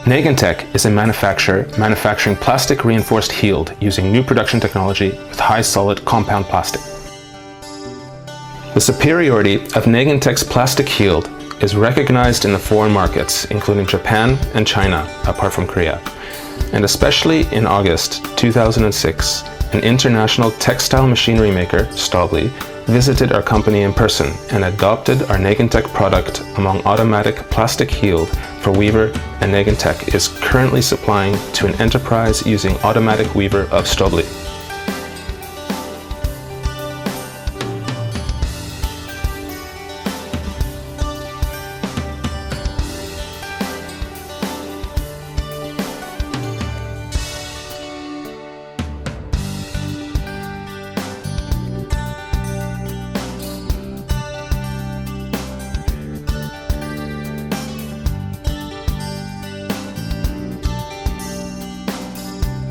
NEGENTEC is a manufacturer manufacturing plastic reinforced HEALD using new production technology with high solid compound plastic. The superiority of NEGENTEC's plastic HEALD is recognized in the foreign markets, including Japan and China, apart from Korea. And especially in August 2006, an international textile machinery maker, Stobli, visited our company in person and adopted our NEGENTEC product among automatic plastic HEALD for weaver, and NEGENTEC is currently supplying to an enterprise using automatic weaver of Stobli.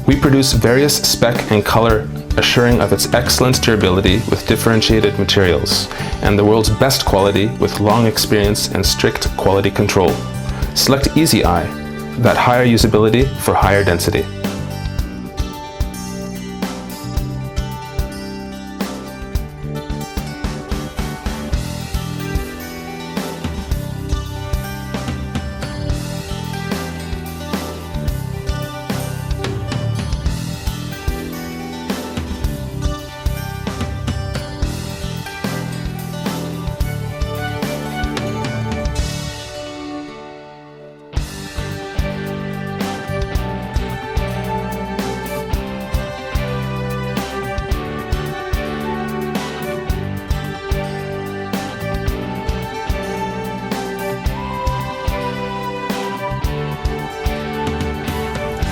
We produce various spec and color assuring of its excellent durability with differentiated materials, and the world's best quality with long experience and strict quality control. Select Easy Eye, that higher usability for higher density.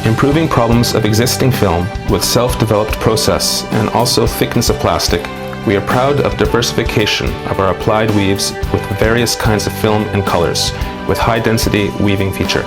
Improving problems of existing film with self-developed process and also thickness of plastic, we are proud of diversification of our applied weaves with various kinds of film and colors with high density weaving feature.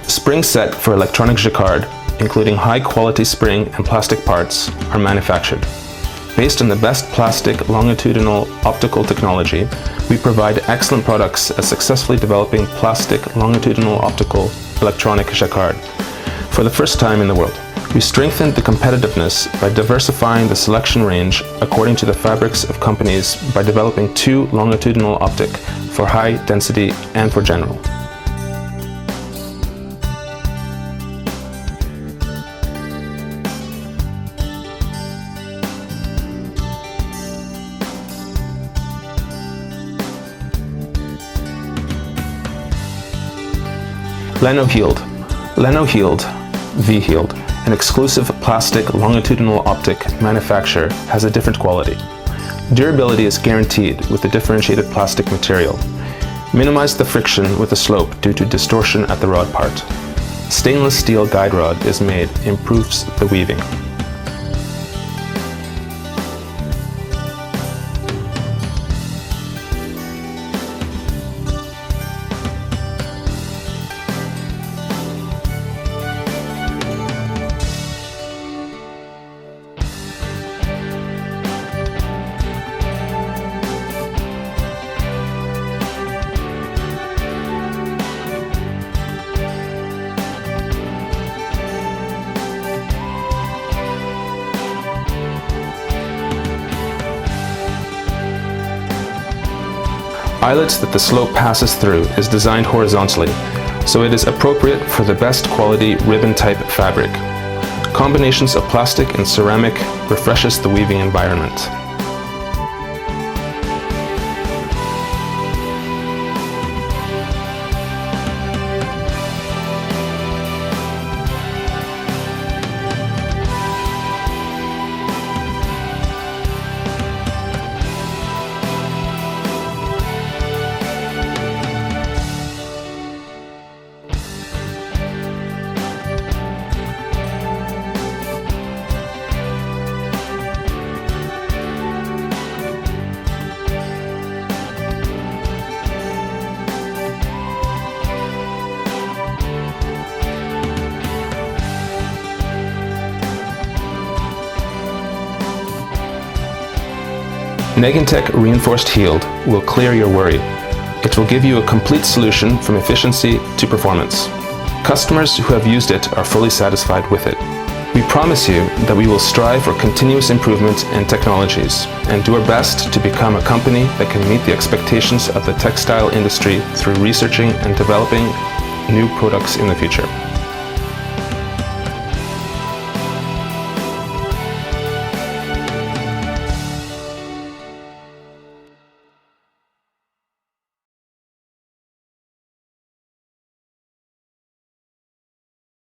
Spring set for electronic JACQUARD, including high-quality spring and plastic parts, are manufactured. Based on the best plastic longitudinal optical technology, we provide excellent products at successfully developing plastic longitudinal optical electronic JACQUARD. For the first time in the world, we strengthened the competitiveness by diversifying the selection range according to the fabrics of companies by developing two longitudinal optic for high density and for general. LENO HEALD. LENO HEALD, V-HEALD, an exclusive plastic longitudinal optic manufacturer, has a different quality. Durability is guaranteed with the differentiated plastic material. Minimize the friction with the slope due to distortion at the rod part. Stainless steel guide rod is made, improves the weaving. Eyelets that the slope passes through is designed horizontally, so it is appropriate for the best quality ribbon type fabric. Combinations of plastic and ceramic refreshes the weaving environment. NEGENTEC Reinforced HEALD will clear your worry. It will give you a complete solution from efficiency to performance. Customers who have used it are fully satisfied with it. We promise you that we will strive for continuous improvement in technologies and do our best to become a company that can meet the expectations of the textile industry through researching and developing new products in the future.